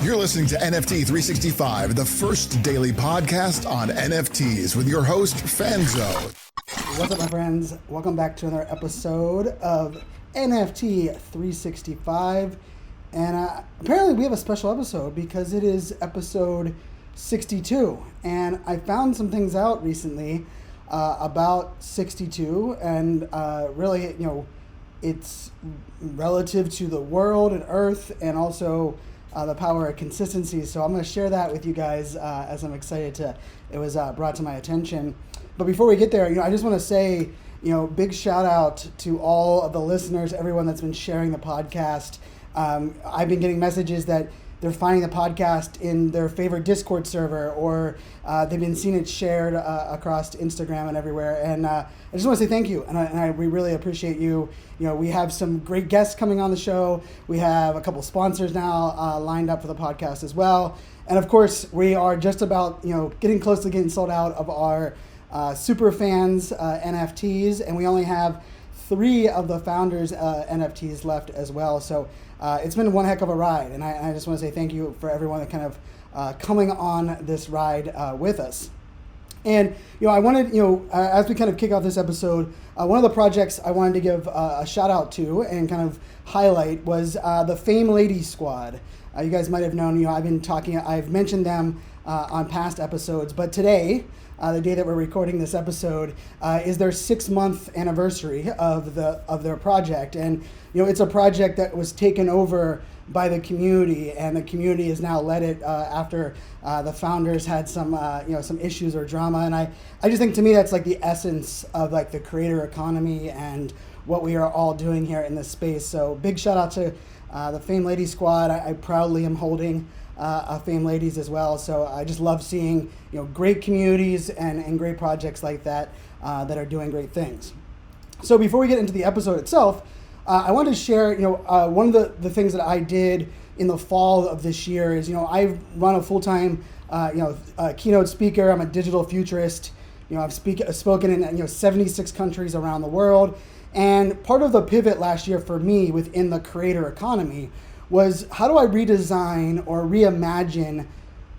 You're listening to NFT 365, the first daily podcast on NFTs with your host, Fanzo. What's up, my friends? Welcome back to another episode of NFT 365. And apparently we have a special episode because it is episode 62. And I found some things out recently about 62 and really, it's relative to the world and Earth and also the power of consistency. So I'm going to share that with you guys as I'm excited it was brought to my attention. But before we get there, I just want to say, big shout out to all of the listeners, everyone that's been sharing the podcast. I've been getting messages that they're finding the podcast in their favorite Discord server, or they've been seeing it shared across Instagram and everywhere. And I just want to say thank you, and we really appreciate you. We have some great guests coming on the show. We have a couple sponsors now lined up for the podcast as well. And of course, we are just about getting close to getting sold out of our super fans NFTs, and we only have 3 of the founders NFTs left as well. So it's been one heck of a ride, and I just want to say thank you for everyone that kind of coming on this ride with us. And I wanted, as we kind of kick off this episode, one of the projects I wanted to give a shout out to and kind of highlight was the Fame Ladies Squad. You guys might have known, I've mentioned them on past episodes, but today, the day that we're recording this episode, is their 6-month anniversary of their project. And it's a project that was taken over by the community, and the community has now led it after the founders had some issues or drama. And I just think, to me, that's like the essence of like the creator economy and what we are all doing here in this space. So big shout out to the Fame Ladies Squad. I proudly am holding Fame Ladies as well. So I just love seeing great communities and great projects like that that are doing great things. So before we get into the episode itself, I wanted to share one of the things that I did in the fall of this year is I've run a full-time keynote speaker. I'm a digital futurist. I've spoken in 76 countries around the world, and part of the pivot last year for me within the creator economy was, how do I redesign or reimagine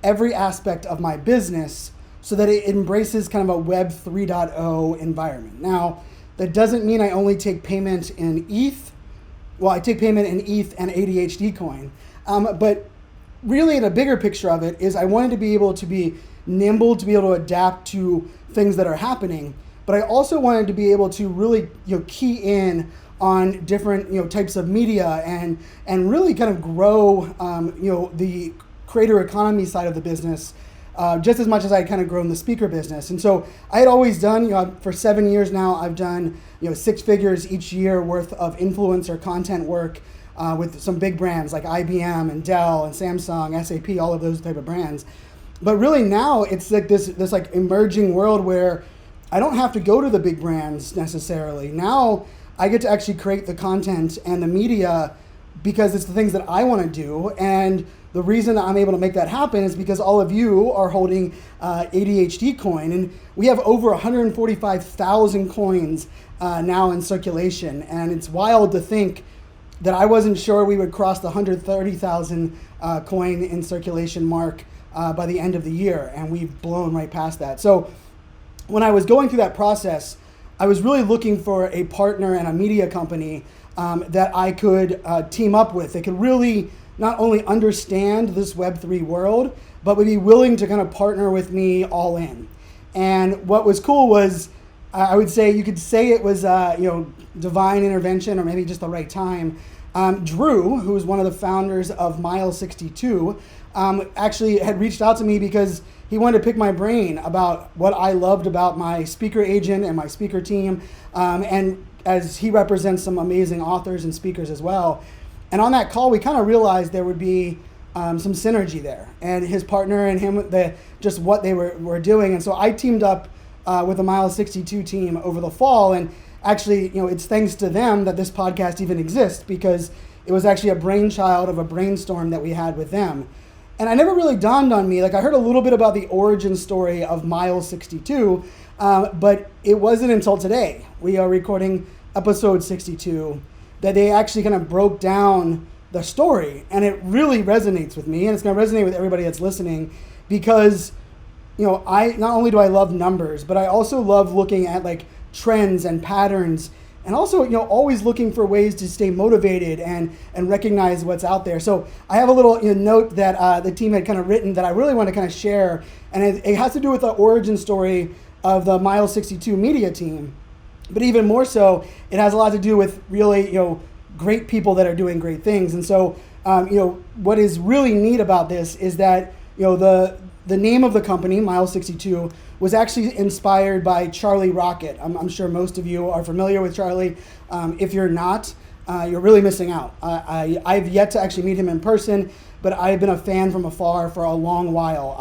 every aspect of my business so that it embraces kind of a Web 3.0 environment. Now, that doesn't mean I only take payment in ETH. Well, I take payment in ETH and ADHD coin. But really, in a bigger picture of it, is I wanted to be able to be nimble, to be able to adapt to things that are happening. But I also wanted to be able to really key in on different types of media and really kind of grow the creator economy side of the business just as much as I kind of grown the speaker business. And so I had always done, for 7 years now, I've done 6 figures each year worth of influencer content work with some big brands like IBM and Dell and Samsung, SAP, all of those type of brands. But really now it's like this like emerging world where I don't have to go to the big brands necessarily. Now I get to actually create the content and the media because it's the things that I want to do. And the reason I'm able to make that happen is because all of you are holding ADHD coin. And we have over 145,000 coins now in circulation. And it's wild to think that I wasn't sure we would cross the 130,000 coin in circulation mark by the end of the year. And we've blown right past that. So when I was going through that process, I was really looking for a partner and a media company that I could team up with. They could really not only understand this Web3 world, but would be willing to kind of partner with me all in. And what was cool was, I would say, you could say it was divine intervention or maybe just the right time. Drew, who is one of the founders of Mile 62, actually had reached out to me because he wanted to pick my brain about what I loved about my speaker agent and my speaker team. And as he represents some amazing authors and speakers as well. And on that call, we kind of realized there would be some synergy there. And his partner and him, just what they were doing. And so I teamed up with the Mile 62 team over the fall. And actually, it's thanks to them that this podcast even exists, because it was actually a brainchild of a brainstorm that we had with them. And I never really dawned on me, like I heard a little bit about the origin story of Mile 62, but it wasn't until today, we are recording episode 62, that they actually kind of broke down the story, and it really resonates with me, and it's going to resonate with everybody that's listening, because I not only do I love numbers, but I also love looking at like trends and patterns, and also always looking for ways to stay motivated and recognize what's out there. So I have a little note that the team had kind of written that I really want to kind of share, and it has to do with the origin story of the Mile 62 media team, but even more so, it has a lot to do with really great people that are doing great things. And so what is really neat about this is that the name of the company, Mile 62, was actually inspired by Charlie Rocket. I'm sure most of you are familiar with Charlie. If you're not, you're really missing out. I've yet to actually meet him in person, but I've been a fan from afar for a long while.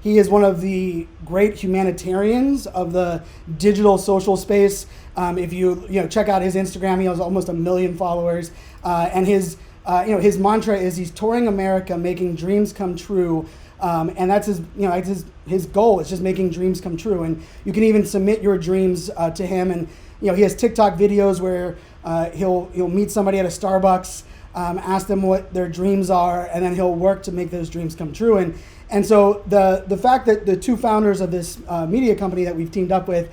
He is one of the great humanitarians of the digital social space. If you check out his Instagram, he has almost 1 million followers, and his mantra is he's touring America, making dreams come true. And that's his goal. It's just making dreams come true. And you can even submit your dreams to him. And he has TikTok videos where he'll meet somebody at a Starbucks, ask them what their dreams are, and then he'll work to make those dreams come true. And so the fact that the two founders of this media company that we've teamed up with,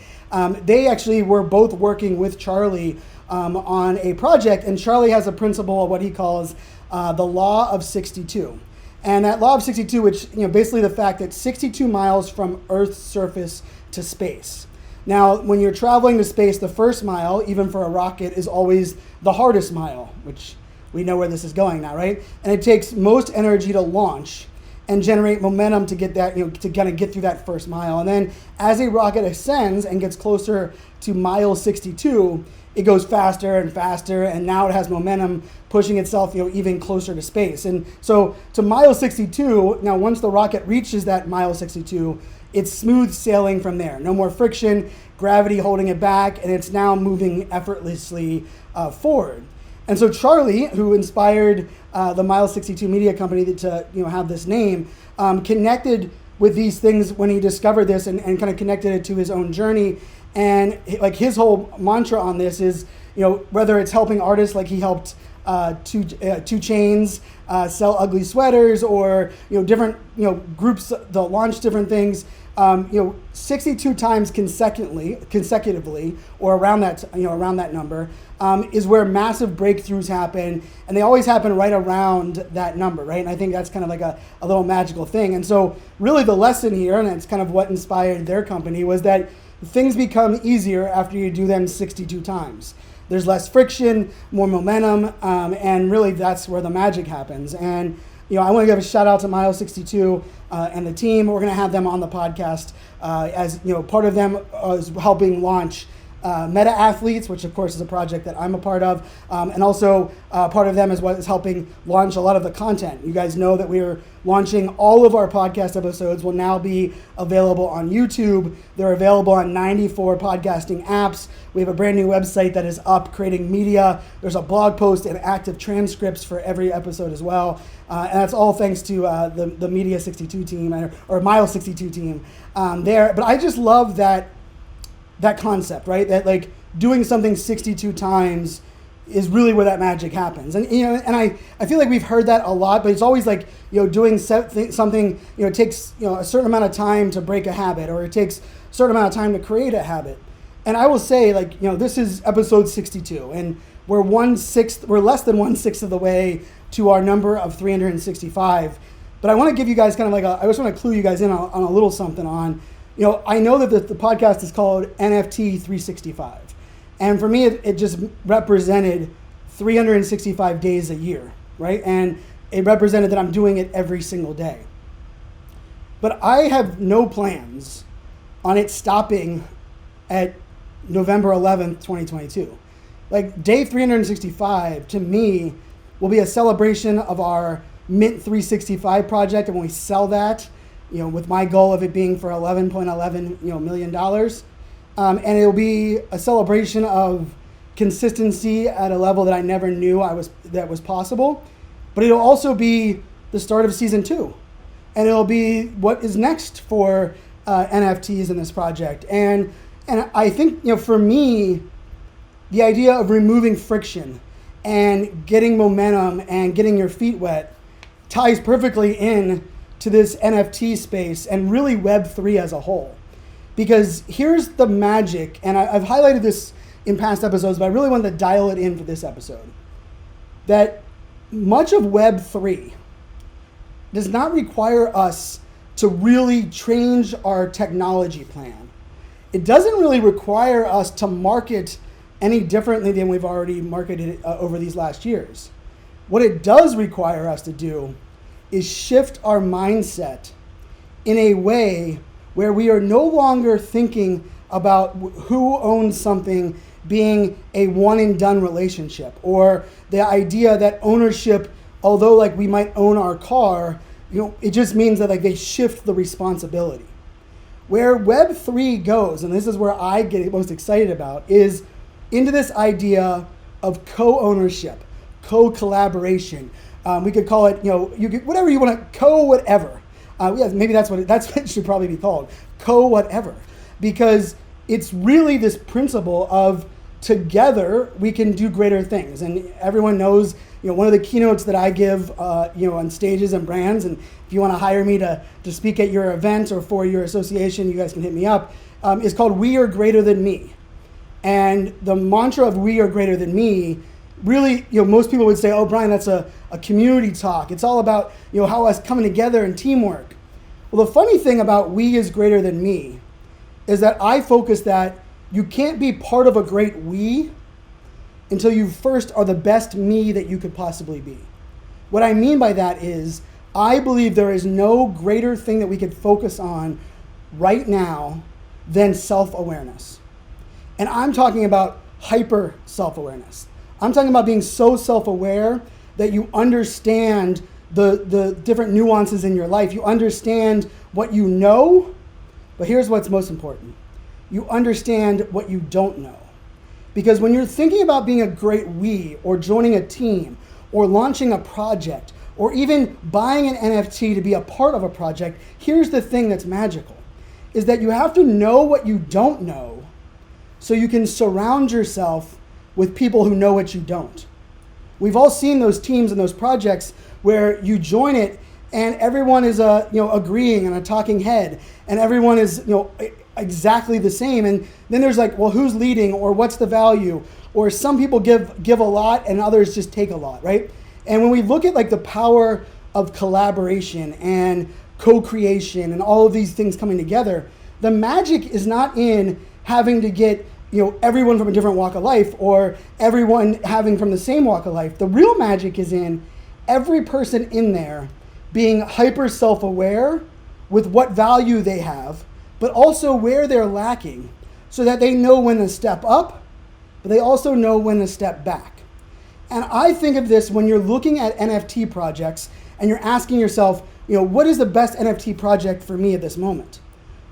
they actually were both working with Charlie on a project. And Charlie has a principle of what he calls the law of 62. And that law of 62, which, basically the fact that 62 miles from Earth's surface to space. Now, when you're traveling to space, the first mile, even for a rocket, is always the hardest mile, which we know where this is going now, right? And it takes most energy to launch and generate momentum to get that, to kind of get through that first mile. And then as a rocket ascends and gets closer to mile 62, it goes faster and faster, and now it has momentum pushing itself, even closer to space. And so to mile 62, now once the rocket reaches that mile 62, it's smooth sailing from there. No more friction, gravity holding it back, and it's now moving effortlessly forward. And so Charlie, who inspired the Mile 62 media company to have this name, connected with these things when he discovered this and kind of connected it to his own journey. And like his whole mantra on this is, whether it's helping artists, like he helped 2 Chainz sell ugly sweaters, or different groups that launch different things, 62 times consecutively, or around that number, is where massive breakthroughs happen, and they always happen right around that number, right? And I think that's kind of like a little magical thing. And so really the lesson here, and it's kind of what inspired their company, was that things become easier after you do them 62 times. There's less friction, more momentum, and really that's where the magic happens. And I want to give a shout out to Mile 62 and the team. We're going to have them on the podcast as part of them is helping launch Meta Athletes, which of course is a project that I'm a part of, and also part of them is what is helping launch a lot of the content. You guys know that we are launching all of our podcast episodes will now be available on YouTube. They're available on 94 podcasting apps. We have a brand new website that is up, creating media. There's a blog post and active transcripts for every episode as well. And that's all thanks to the Media 62 team, or Mile 62 team there. But I just love that concept, right? That like doing something 62 times is really where that magic happens. And and I feel like we've heard that a lot, but it's always like doing something it takes a certain amount of time to break a habit, or it takes a certain amount of time to create a habit. And I will say, like, this is episode 62, and we're less than 1/6 of the way to our number of 365. But I want to give you guys kind of like I just want to clue you guys in on a little something on. I know that the podcast is called NFT 365. And for me, it just represented 365 days a year, right? And it represented that I'm doing it every single day. But I have no plans on it stopping at November 11th, 2022. Like, day 365, to me, will be a celebration of our Mint 365 project. And when we sell that, with my goal of it being for $11.11 million. And it'll be a celebration of consistency at a level that I never knew that was possible. But it'll also be the start of season 2. And it'll be what is next for NFTs in this project. And I think, for me, the idea of removing friction and getting momentum and getting your feet wet ties perfectly in to this NFT space and really Web3 as a whole. Because here's the magic, and I've highlighted this in past episodes, but I really wanted to dial it in for this episode, that much of Web3 does not require us to really change our technology plan. It doesn't really require us to market any differently than we've already marketed over these last years. What it does require us to do is shift our mindset in a way where we are no longer thinking about who owns something being a one and done relationship, or the idea that ownership, although like we might own our car, it just means that like they shift the responsibility. Where Web3 goes, and this is where I get most excited about, is into this idea of co-ownership, co-collaboration. We could call it, you could, whatever you want to, co-whatever. Maybe that's what it should probably be called, co-whatever. Because it's really this principle of together we can do greater things. And everyone knows, one of the keynotes that I give, on stages and brands, and if you want to hire me to speak at your event or for your association, you guys can hit me up, is called We Are Greater Than Me. And the mantra of We Are Greater Than Me, really, most people would say, oh, Brian, that's a community talk. It's all about, how us coming together and teamwork. Well, the funny thing about We Is Greater Than Me is that I focus that you can't be part of a great we until you first are the best me that you could possibly be. What I mean by that is, I believe there is no greater thing that we could focus on right now than self-awareness. And I'm talking about hyper self-awareness. I'm talking about being so self-aware that you understand the different nuances in your life. You understand what you know, but here's what's most important. You understand what you don't know. Because when you're thinking about being a great we, or joining a team, or launching a project, or even buying an NFT to be a part of a project, here's the thing that's magical, is that you have to know what you don't know so you can surround yourself with people who know what you don't. We've all seen those teams and those projects where you join it and everyone is agreeing and a talking head, and everyone is exactly the same. And then there's like, well, who's leading, or what's the value? Or some people give a lot and others just take a lot, right? And when we look at like the power of collaboration and co-creation and all of these things coming together, the magic is not in having to get everyone from a different walk of life, or everyone having from the same walk of life. The real magic is in every person in there being hyper self-aware with what value they have, but also where they're lacking, so that they know when to step up, but they also know when to step back. And I think of this when you're looking at NFT projects and you're asking yourself, what is the best NFT project for me at this moment?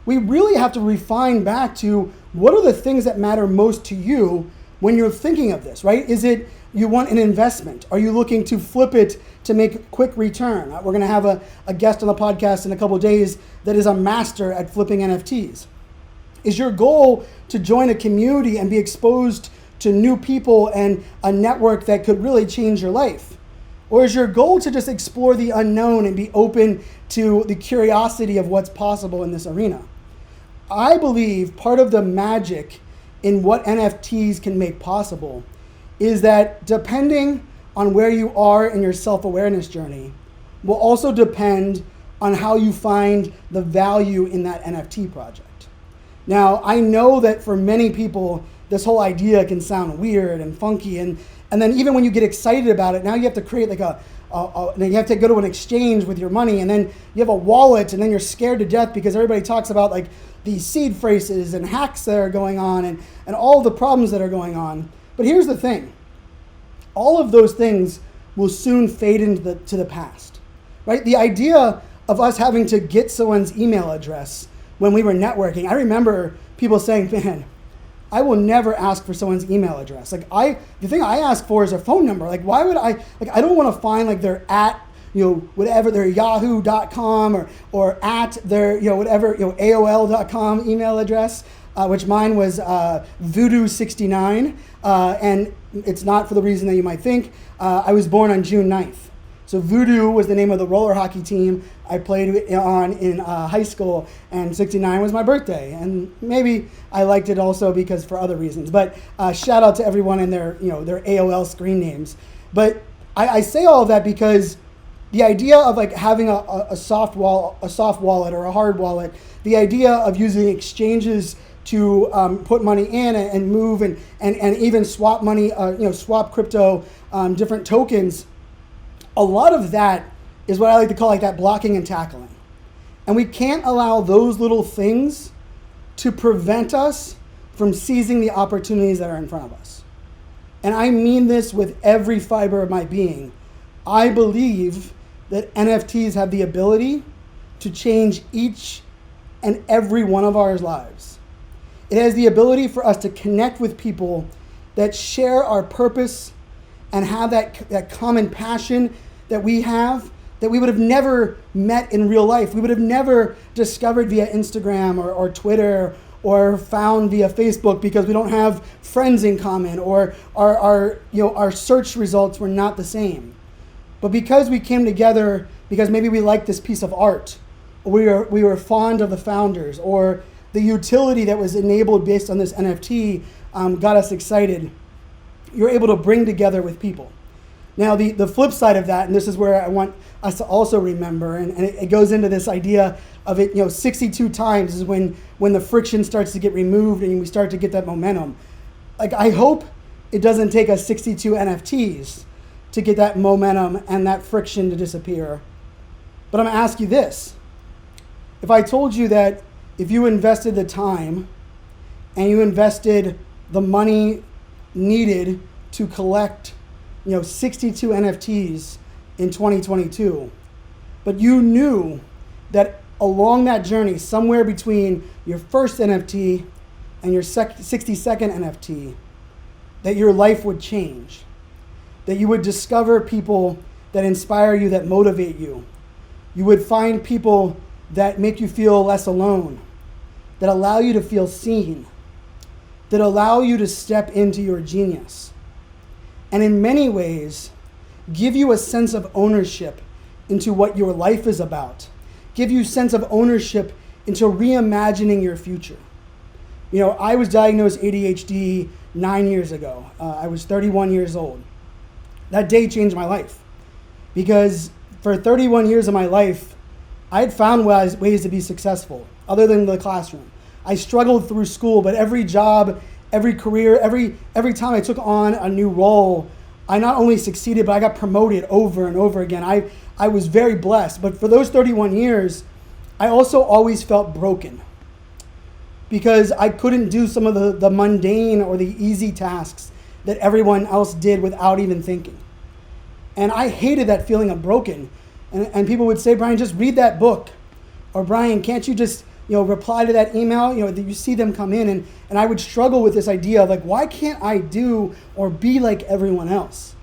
We really have to refine back to what are the things that matter most to you when you're thinking of this, right? Is it you want an investment? Are you looking to flip it to make a quick return? We're going to have a guest on the podcast in a couple of days that is a master at flipping NFTs. Is your goal to join a community and be exposed to new people and a network that could really change your life? Or is your goal to just explore the unknown and be open to the curiosity of what's possible in this arena? I believe part of the magic in what NFTs can make possible is that depending on where you are in your self-awareness journey will also depend on how you find the value in that NFT project. Now, I know that for many people, this whole idea can sound weird and funky, and then even when you get excited about it, now you have to create like you have to go to an exchange with your money, and then you have a wallet, and then you're scared to death because everybody talks about like these seed phrases and hacks that are going on and all the problems that are going on. But here's the thing. All of those things will soon fade into the past, right? The idea of us having to get someone's email address when we were networking, I remember people saying, man, I will never ask for someone's email address. Like the thing I ask for is a phone number. Like why would I don't want to find like their at, whatever, their yahoo.com or at their, whatever, AOL.com email address. which mine was Voodoo 69, and it's not for the reason that you might think. I was born on June 9th. So Voodoo was the name of the roller hockey team I played on in high school, and 69 was my birthday. And maybe I liked it also because for other reasons. But shout out to everyone in their AOL screen names. But I say all of that because the idea of like having a soft wallet or a hard wallet, the idea of using exchanges to put money in and move and even swap money, swap crypto, different tokens. A lot of that is what I like to call like that blocking and tackling. And we can't allow those little things to prevent us from seizing the opportunities that are in front of us. And I mean this with every fiber of my being. I believe that NFTs have the ability to change each and every one of our lives. It has the ability for us to connect with people that share our purpose and have that common passion that we have, that we would have never met in real life. We would have never discovered via Instagram or Twitter or found via Facebook because we don't have friends in common or our search results were not the same. But because we came together, because maybe we liked this piece of art, or we were fond of the founders, or the utility that was enabled based on this NFT got us excited, you're able to bring together with people. Now, the flip side of that, and this is where I want us to also remember, and it goes into this idea of it, 62 times is when the friction starts to get removed and we start to get that momentum. Like, I hope it doesn't take us 62 NFTs to get that momentum and that friction to disappear. But I'm gonna ask you this. If I told you that if you invested the time and you invested the money needed to collect 62 NFTs in 2022, but you knew that along that journey, somewhere between your first NFT and your 62nd NFT, that your life would change, that you would discover people that inspire you, that motivate you. You would find people that make you feel less alone, that allow you to feel seen, that allow you to step into your genius. And in many ways, give you a sense of ownership into what your life is about. Give you a sense of ownership into reimagining your future. I was diagnosed ADHD 9 years ago. I was 31 years old. That day changed my life because for 31 years of my life, I had found ways to be successful other than the classroom. I struggled through school, but every job, every career, every time I took on a new role, I not only succeeded, but I got promoted over and over again. I was very blessed. But for those 31 years, I also always felt broken because I couldn't do some of the mundane or the easy tasks that everyone else did without even thinking. And I hated that feeling of broken. And people would say, Brian, just read that book. Or Brian, can't you just reply to that email? That you see them come in. And I would struggle with this idea of like, why can't I do or be like everyone else?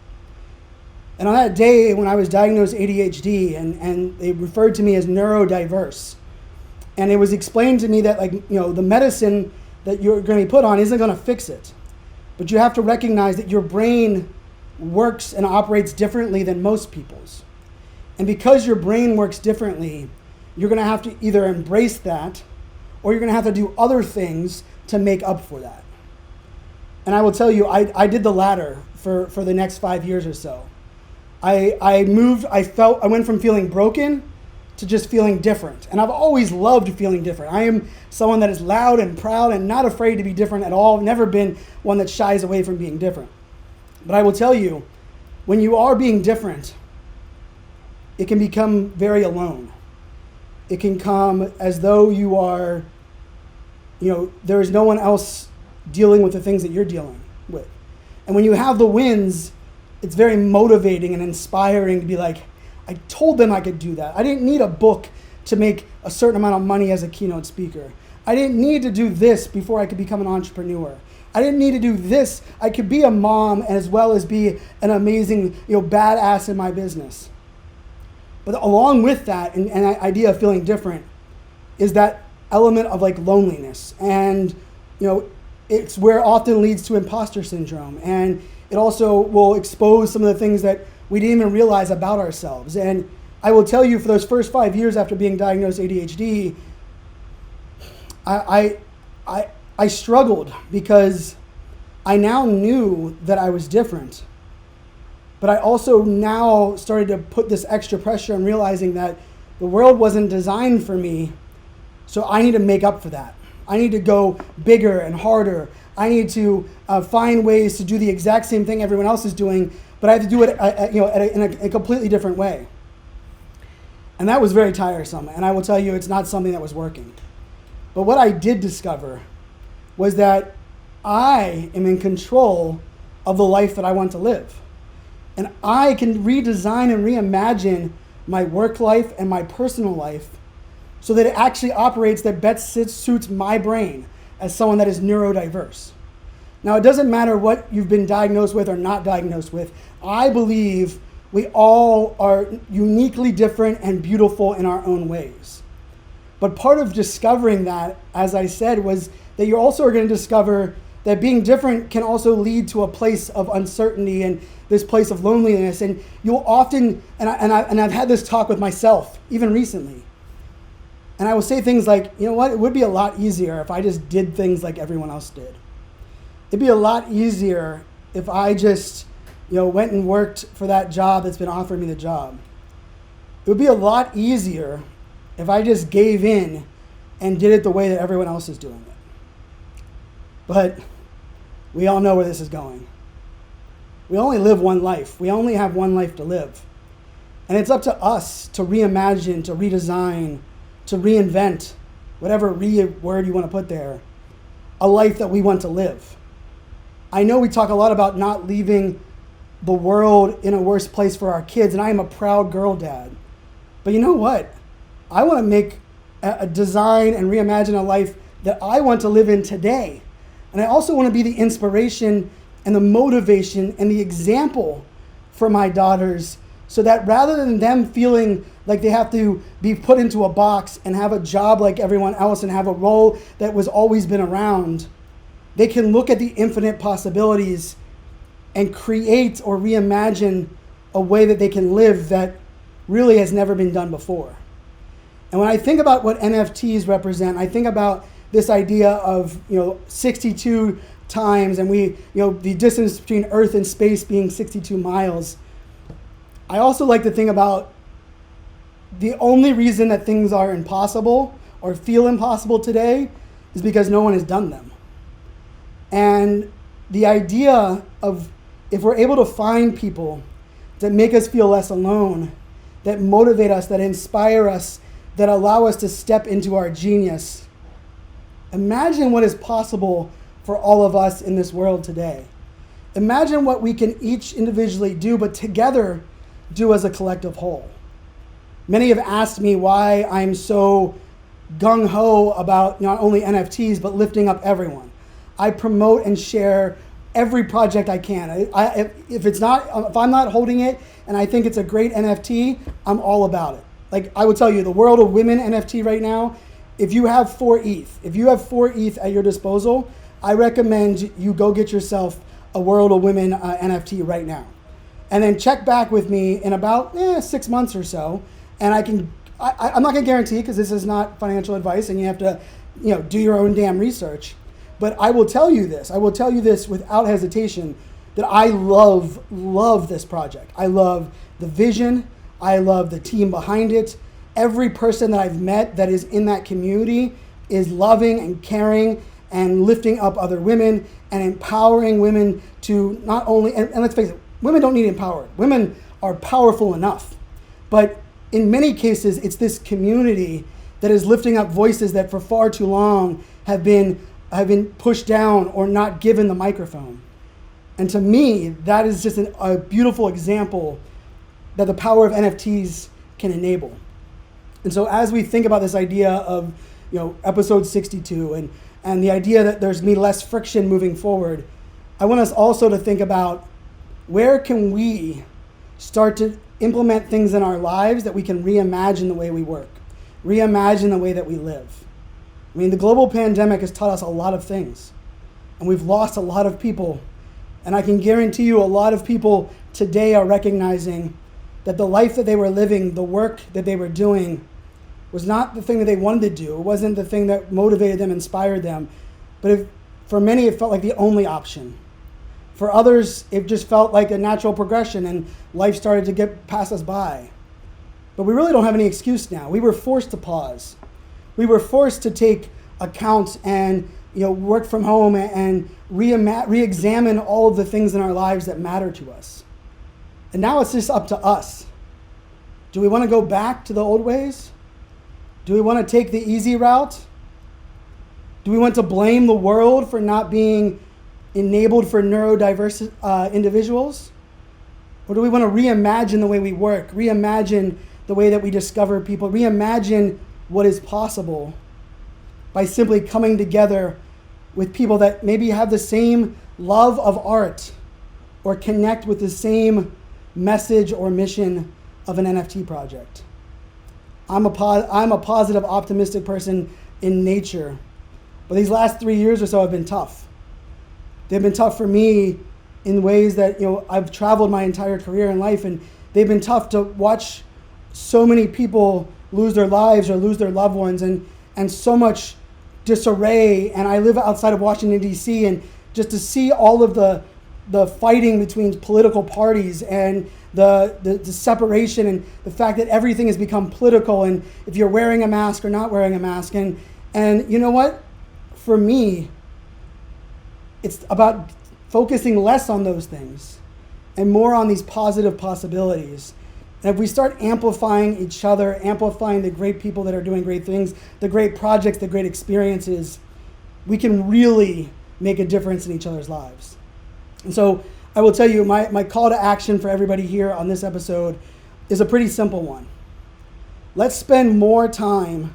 And on that day when I was diagnosed ADHD and they referred to me as neurodiverse, and it was explained to me that the medicine that you're going to be put on isn't going to fix it. But you have to recognize that your brain works and operates differently than most people's. And because your brain works differently, you're going to have to either embrace that or you're going to have to do other things to make up for that. And I will tell you, I did the latter for the next 5 years or so. I went from feeling broken to just feeling different. And I've always loved feeling different. I am someone that is loud and proud and not afraid to be different at all. I've never been one that shies away from being different. But I will tell you, when you are being different, it can become very alone. It can come as though you are, there is no one else dealing with the things that you're dealing with. And when you have the wins, it's very motivating and inspiring to be like, I told them I could do that. I didn't need a book to make a certain amount of money as a keynote speaker. I didn't need to do this before I could become an entrepreneur. I didn't need to do this. I could be a mom as well as be an amazing, badass in my business. But along with that, and the idea of feeling different, is that element of loneliness. And it's where it often leads to imposter syndrome. And it also will expose some of the things that we didn't even realize about ourselves. And I will tell you, for those first 5 years after being diagnosed ADHD, I struggled because I now knew that I was different. But I also now started to put this extra pressure on realizing that the world wasn't designed for me, so I need to make up for that. I need to go bigger and harder. I need to find ways to do the exact same thing everyone else is doing, but I have to do it in a completely different way. And that was very tiresome, and I will tell you it's not something that was working. But what I did discover was that I am in control of the life that I want to live. And I can redesign and reimagine my work life and my personal life so that it actually operates that best suits my brain as someone that is neurodiverse. Now, it doesn't matter what you've been diagnosed with or not diagnosed with. I believe we all are uniquely different and beautiful in our own ways. But part of discovering that, as I said, was that you also are going to discover that being different can also lead to a place of uncertainty and this place of loneliness. And you'll often, and I've had this talk with myself, even recently. And I will say things like, you know what, it would be a lot easier if I just did things like everyone else did. It'd be a lot easier if I just, went and worked for that job that's been offering me the job. It would be a lot easier if I just gave in and did it the way that everyone else is doing it. But we all know where this is going. We only live one life. We only have one life to live. And it's up to us to reimagine, to redesign, to reinvent, whatever word you want to put there, a life that we want to live. I know we talk a lot about not leaving the world in a worse place for our kids, and I am a proud girl dad. But you know what? I want to make a design and reimagine a life that I want to live in today. And I also want to be the inspiration and the motivation and the example for my daughters, so that rather than them feeling like they have to be put into a box and have a job like everyone else and have a role that was always been around, they can look at the infinite possibilities and create or reimagine a way that they can live that really has never been done before. And when I think about what NFTs represent, I think about this idea of 62 times, and the distance between Earth and space being 62 miles. I also like to think about the only reason that things are impossible or feel impossible today is because no one has done them. And the idea of, if we're able to find people that make us feel less alone, that motivate us, that inspire us, that allow us to step into our genius, imagine what is possible for all of us in this world today. Imagine what we can each individually do, but together do as a collective whole. Many have asked me why I'm so gung-ho about not only NFTs, but lifting up everyone. I promote and share every project I can. If I'm not holding it and I think it's a great NFT, I'm all about it. Like I would tell you, the world of women NFT right now, if you have 4 ETH at your disposal, I recommend you go get yourself a World of Women NFT right now. And then check back with me in about 6 months or so. And I'm not gonna guarantee, because this is not financial advice and you have to do your own damn research. But I will tell you this without hesitation, that I love this project. I love the vision. I love the team behind it. Every person that I've met that is in that community is loving and caring and lifting up other women and empowering women to not only, and let's face it, women don't need empowered. Women are powerful enough. But in many cases, it's this community that is lifting up voices that for far too long have been pushed down or not given the microphone. And to me, that is just a beautiful example that the power of NFTs can enable. And so as we think about this idea of episode 62 and the idea that there's going to be less friction moving forward, I want us also to think about where can we start to implement things in our lives that we can reimagine the way we work, reimagine the way that we live. I mean, the global pandemic has taught us a lot of things, and we've lost a lot of people. And I can guarantee you a lot of people today are recognizing that the life that they were living, the work that they were doing, was not the thing that they wanted to do. It wasn't the thing that motivated them, inspired them. But for many, it felt like the only option. For others, it just felt like a natural progression and life started to get pass us by. But we really don't have any excuse now. We were forced to pause. We were forced to take account and work from home and re-examine all of the things in our lives that matter to us. And now it's just up to us. Do we want to go back to the old ways? Do we want to take the easy route? Do we want to blame the world for not being enabled for neurodiverse individuals? Or do we want to reimagine the way we work, reimagine the way that we discover people, reimagine what is possible by simply coming together with people that maybe have the same love of art or connect with the same message or mission of an NFT project? I'm a positive, optimistic person in nature, but these last 3 years or so have been tough. They've been tough for me in ways that I've traveled my entire career in life, and they've been tough to watch so many people lose their lives or lose their loved ones, and so much disarray. And I live outside of Washington, D.C., and just to see all of the fighting between political parties and the separation and the fact that everything has become political, and if you're wearing a mask or not wearing a mask. And you know what? For me, it's about focusing less on those things and more on these positive possibilities. And if we start amplifying each other, amplifying the great people that are doing great things, the great projects, the great experiences, we can really make a difference in each other's lives. And so I will tell you, my call to action for everybody here on this episode is a pretty simple one. Let's spend more time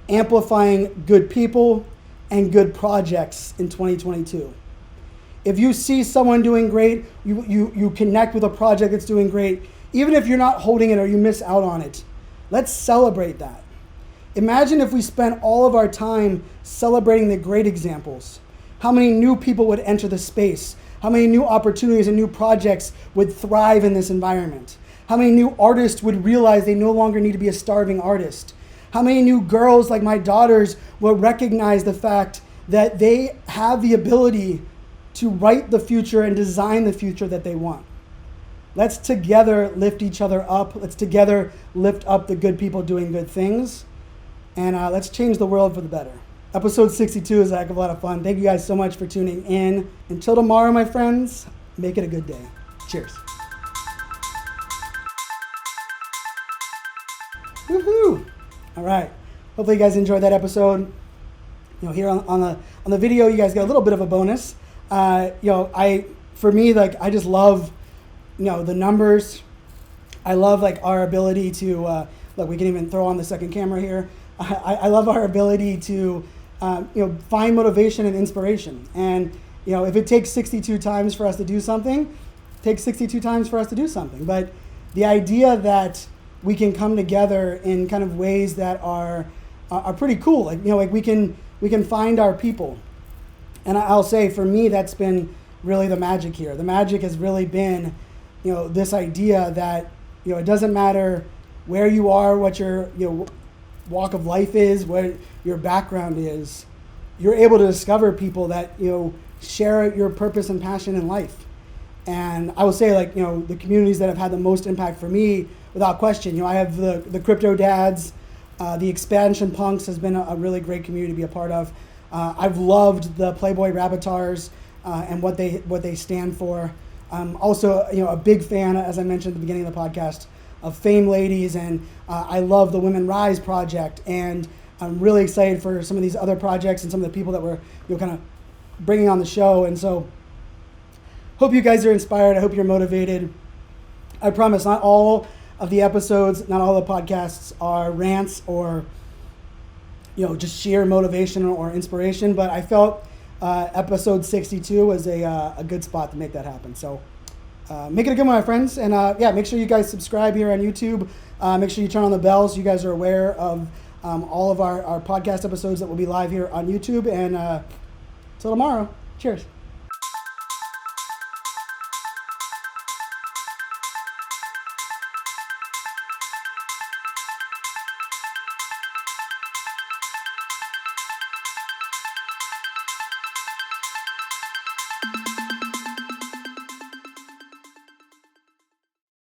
amplifying good people and good projects in 2022. If you see someone doing great, you connect with a project that's doing great, even if you're not holding it or you miss out on it, let's celebrate that. Imagine if we spent all of our time celebrating the great examples. How many new people would enter the space? How many new opportunities and new projects would thrive in this environment? How many new artists would realize they no longer need to be a starving artist? How many new girls like my daughters will recognize the fact that they have the ability to write the future and design the future that they want? Let's together lift each other up. Let's together lift up the good people doing good things. And let's change the world for the better. Episode 62 is a heck of a lot of fun. Thank you guys so much for tuning in. Until tomorrow, my friends, make it a good day. Cheers. Woohoo! All right. Hopefully you guys enjoyed that episode. Here on the video, you guys got a little bit of a bonus. For me, I just love, the numbers. I love our ability to, we can even throw on the second camera here. I love our ability to, find motivation and inspiration. And, if it takes 62 times for us to do something, it takes 62 times for us to do something. But the idea that we can come together in kind of ways that are pretty cool. We can find our people. And I'll say, for me, that's been really the magic here. The magic has really been, this idea that, it doesn't matter where you are, what your, walk of life is, what your background is. You're able to discover people that, share your purpose and passion in life. And I will say, the communities that have had the most impact for me, without question, I have the Crypto Dads, the Expansion Punks has been a really great community to be a part of. I've loved the Playboy Rabbitars and what they stand for. I'm also, a big fan, as I mentioned at the beginning of the podcast, of Fame Ladies, and I love the Women Rise project, and I'm really excited for some of these other projects and some of the people that we're kind of bringing on the show. And so, hope you guys are inspired. I hope you're motivated. I promise, not all of the episodes, not all the podcasts are rants or just sheer motivation or inspiration, but I felt episode 62 was a good spot to make that happen. So make it a good one, my friends. And make sure you guys subscribe here on YouTube. Make sure you turn on the bell so you guys are aware of all of our podcast episodes that will be live here on YouTube. And till tomorrow, cheers.